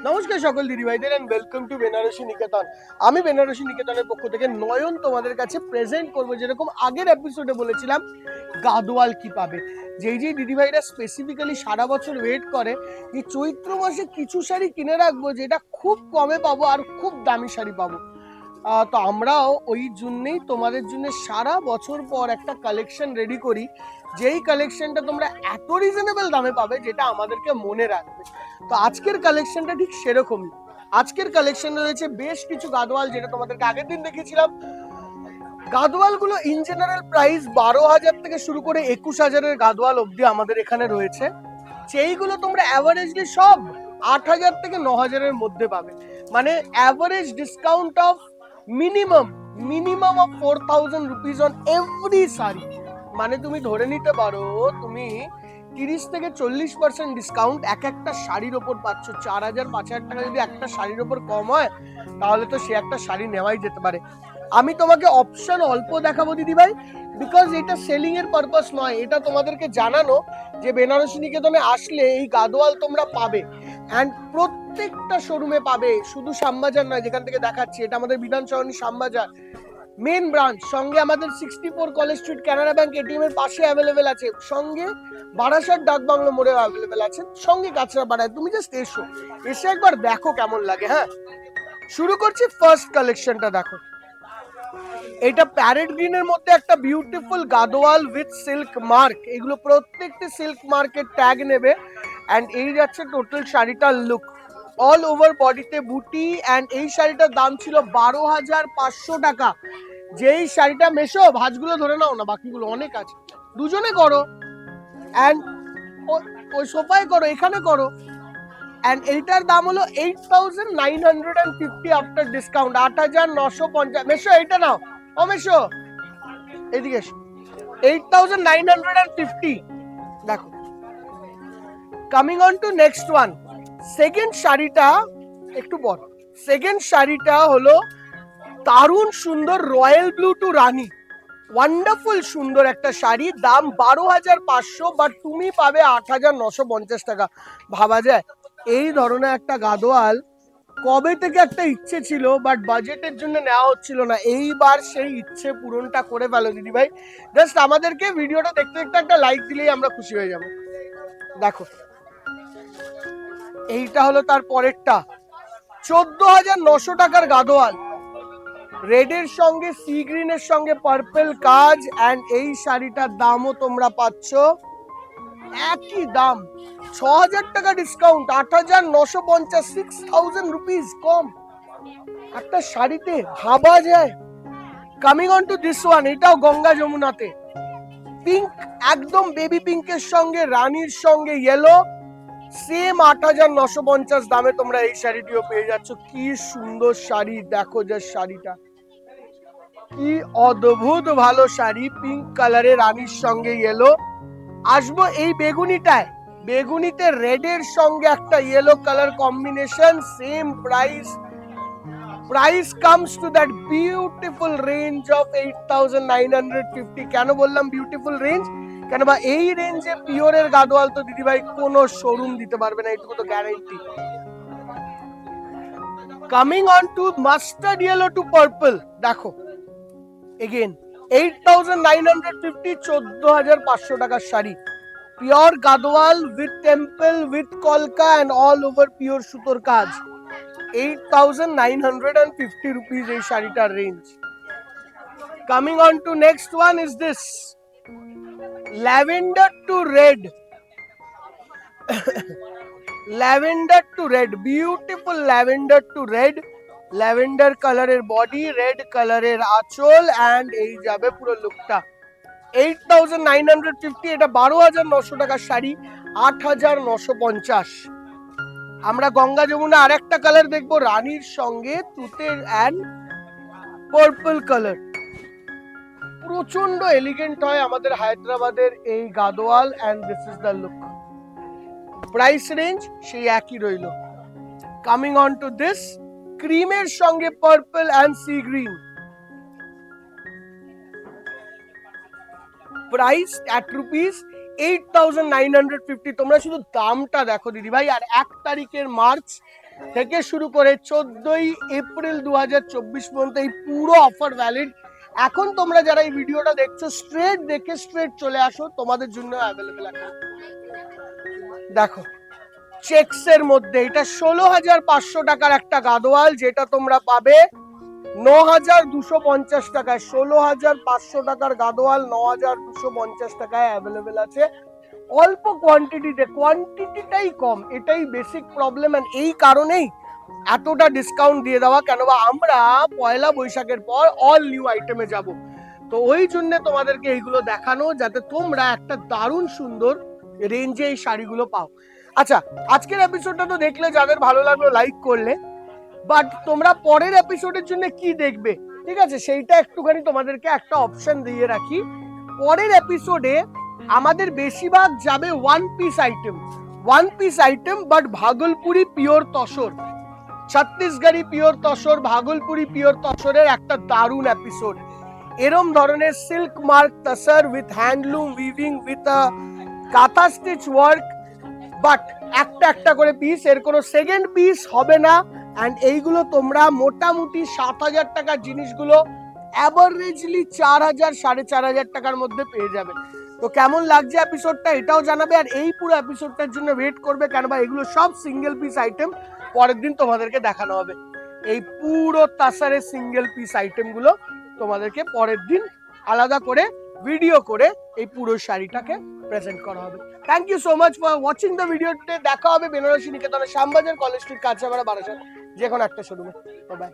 নমস্কার সকল দিদিভাইদের and welcome to Banarasi নিকেতন। আমি বেনারসি নিকেতনের পক্ষ থেকে নয়ন তোমাদের কাছে প্রেজেন্ট করব, যেরকম আগের এপিসোডে বলেছিলাম গাদোয়াল কি পাবে। যেই দিদিভাইরা স্পেসিফিক্যালি সারা বছর ওয়েট করে যে চৈত্র মাসে কিছু শাড়ি কিনে রাখবো যেটা খুব কমে পাবো আর খুব দামি শাড়ি পাবো, তো আমরাও ওই জন্যেই তোমাদের জন্য সারা বছর পর একটা কালেকশন রেডি করি, যেই কালেকশনটা তোমরা এত রিজনেবল দামে পাবে যেটা আমাদেরকে মনে রাখবে। তো আজকের কালেকশনটা ঠিক সেরকমই। আজকের কালেকশন রয়েছে বেশ কিছু গাদোয়াল, যেটা তোমাদেরকে আগের দিন দেখিয়েছিলাম। গাদোয়াল গুলো ইন জেনারেল প্রাইস 12,000 থেকে শুরু করে 21,000-এর গাদোয়াল অবধি আমাদের এখানে রয়েছে। সেইগুলো তোমরা অ্যাভারেজলি সব 8,000 থেকে 9,000-এর মধ্যে পাবে, মানে average discount of minimum of 4,000 rupees on every sari. মানে তুমি ধরে নিতে পারো তুমি 30 থেকে 40% ডিসকাউন্ট এক একটা শাড়ির ওপর পাচ্ছ। 4,000-5,000 টাকা যদি একটা শাড়ির ওপর কম হয় তাহলে তো সে একটা শাড়ি নেওয়াই যেতে পারে। আমি তোমাকে অপশন অল্প দেখাবো দিদিভাই, বিকজ এটা সেলিং এর পারপাস নয়, এটা তোমাদেরকে জানানো যে বেনারসি নিকেতনে আসলে এই গাদোয়াল তোমরা পাবে। অ্যান্ড প্রত্যেকটা শোরুমে পাবে, শুধু শ্যামবাজার নয় যেখান থেকে দেখাচ্ছি, এটা আমাদের বিধান সরণি শ্যামবাজার মেন ব্রাঞ্চ, সঙ্গে আমাদের 64 college street Canara bank ATM এর পাশে অ্যাভেলেবেল আছে, সঙ্গে বারাসাত ডাকবাংলো মোড়ে অ্যাভেলেবেল আছে, সঙ্গে কাঁচরাপাড়ায়। তুমি জাস্ট এসে একবার দেখো কেমন লাগে। হ্যাঁ, শুরু করছি ফার্স্ট কালেকশনটা। দেখো, এটা প্যারেট গ্রিনের মধ্যে একটা beautiful Gadwal with silk mark. এগুলো প্রত্যেকটি সিল্ক মার্কের ট্যাগ নেবে। অ্যান্ড এই যাচ্ছে টোটাল শাড়িটার লুক, অল ওভার বডিতে বুটি। অ্যান্ড এই শাড়িটার দাম ছিল 12,500 টাকা। যেই শাড়িটা মেশো ভাঁজগুলো ধরে নাও না, বাকিগুলো অনেক আছে, দুজনে করো। অ্যান্ড ওই সোফায় করো, এখানে করো। অ্যান্ড এইটার দাম হলো 8,950 আফটার ডিসকাউন্ট, 8,950। মেশো এইটা নাও, ও মেশো এদিকে এসো, 8,950। দেখো, coming on to next one. Second শাড়িটা একটু বড়। সেকেন্ড শাড়িটা হলো দারুণ সুন্দর, রয়্যাল ব্লু টু রানী, ওয়ান্ডারফুল সুন্দর একটা শাড়ি, দাম 12,500, বাট তুমি পাবে 8,950 টাকা। ভাবা যায় এই ধরনের একটা গাদোয়াল কবে থেকে একটা ইচ্ছে ছিল, বাট বাজেটের জন্য নেওয়া হচ্ছিল না। এইবার সেই ইচ্ছে পূরণটা করে ফেলো দিদি ভাই। জাস্ট আমাদেরকে ভিডিওটা দেখতে দেখতে একটা লাইক দিলেই আমরা খুশি হয়ে যাব। দেখো, এইটা হলো তার পরেরটা, 14,900 টাকার গাদোয়াল, রেডের সঙ্গে সি গ্রিনের সঙ্গে পার্পল কাজ। অ্যান্ড এই শাড়িটার দামও তোমরা পাচ্ছ একই দাম, 6,000 টাকা ডিসকাউন্ট, 8,950, 6,000 রুপিস কম একটা শাড়িতে। ভাবা যায়। Coming on to this one, এটাও গঙ্গা যমুনাতে, পিঙ্ক, একদম বেবি পিঙ্কের সঙ্গে রানীর সঙ্গে ইয়েলো, সেম 8,950 দামে তোমরা এই শাড়িটিও পেয়ে যাচ্ছ। কি সুন্দর শাড়ি, দেখো যে শাড়িটা কি অদ্ভুত ভালো শাড়ি, পিঙ্ক কালারে রানীর সঙ্গে ইয়েলো। আসবো এই বেগুনিটায়, বেগুনিতে রেডের সঙ্গে একটা yellow colour combination, same price. Price comes to that beautiful range of 8,950। কেন বললাম বিউটিফুল রেঞ্জ? কেন বা এই রেঞ্জে পিওরের গাদোয়াল তো দিদিভাই কোনো শোরুম দিতে পারবে না, এটুকু তো guarantee. Coming on to mustard yellow to purple, দেখো এগেন 8,950, 14,500 টাকার শাড়ি, pure Gadwal with temple with কলকা অ্যান্ড অল ওভার পিওর সুতোর কাজ। 8,950 রুপিস এই শাড়িটার range. Coming on to next one is this lavender to red. Lavender to red, beautiful lavender to red, lavender কালারের body, red কালারের আঁচল, অ্যান্ড এই যাবে পুরো লুকটা। 8,950, এটা 12,900 টাকার শাড়ি, 8,950। আমরা গঙ্গা যমুনা আর একটা কালার দেখবো রানীর সঙ্গে তুতের অ্যান্ড পার্পল কালার, প্রচন্ড এলিগেন্ট হয় আমাদের হায়দ্রাবাদের এই Gadwal. And this is the look. Price range সেই একই রইল। কামিং অন টু দিস, ক্রিমের সঙ্গে purple and sea green, price at rupees 8,950। তোমরা শুধু দামটা দেখো দিদি ভাই। আর 1 তারিখের মার্চ থেকে শুরু করে 14ই এপ্রিল 2024 পর্যন্ত এই পুরো অফার ভ্যালিড। এখন তোমরা যারা এই ভিডিওটা দেখছো স্ট্রেট দেখে স্ট্রেট চলে আসো, তোমাদের জন্য অ্যাভেলেবেল আছে। দেখো চেকস এর মধ্যে এটা 16,500 টাকার একটা গাদোয়াল, যেটা তোমরা পাবে 9,250 টাকায়। 16,500 টাকার গাদোয়াল 9,250 টাকায় অ্যাভেলেবেল আছে। অল্প কোয়ান্টিটিতে, কোয়ান্টিটিটাই কম, এটাই বেসিক প্রবলেম। এন্ড এই কারণেই এতটা ডিসকাউন্ট দিয়ে দেওয়া, কেন বা আমরা পয়লা বৈশাখের পর অল নিউ আইটেমে যাব। তো ওই জন্য তোমাদেরকে এইগুলো দেখানো, যাতে তোমরা একটা দারুণ সুন্দর রেঞ্জে এই শাড়িগুলো পাও। আচ্ছা, আজকের এপিসোডটা তো দেখলে, যাদের ভালো লাগলো লাইক করলে, বাট তোমরা পরের এপিসোডের জন্য কি দেখবে, ঠিক আছে, সেইটা একটুখানি তোমাদেরকে একটা অপশন দিয়ে রাখি। পরের এপিসোডে আমাদের বেশিরভাগ যাবে one piece item, but Bhagalpuri pure tussar, Chhattisgarhi pure tussar, Bhagalpuri pure তসরের একটা দারুণ এপিসোড। এরম ধরনের silk mark tussar with handloom weaving with kantha stitch work, but একটা করে পিস, এর কোনো সেকেন্ড পিস হবে না। অ্যান্ড এইগুলো তোমরা মোটামুটি 7,000 টাকার জিনিসগুলো অ্যাভারেজলি 4,000 4,500 টাকার মধ্যে পেয়ে যাবে। তো কেমন লাগছে এপিসোডটা এটাও জানাবে, আর এই পুরো এপিসোডটার জন্য ওয়েট করবে, কেন বা এগুলো সব সিঙ্গেল পিস আইটেম পরের দিন তোমাদেরকে দেখানো হবে। এই পুরো তাসারের সিঙ্গেল পিস আইটেমগুলো তোমাদেরকে পরের দিন আলাদা করে ভিডিও করে এই পুরো শাড়িটাকে প্রেজেন্ট করা হবে। Thank you so much for watching the video today. দেখা হবে বেনারসি নিকেতনের শ্যামবাজার, কলেজ স্ট্রিট, কাঁচরাপাড়া, বারাসাত, যে কোনো একটা শোরুমে। বাই।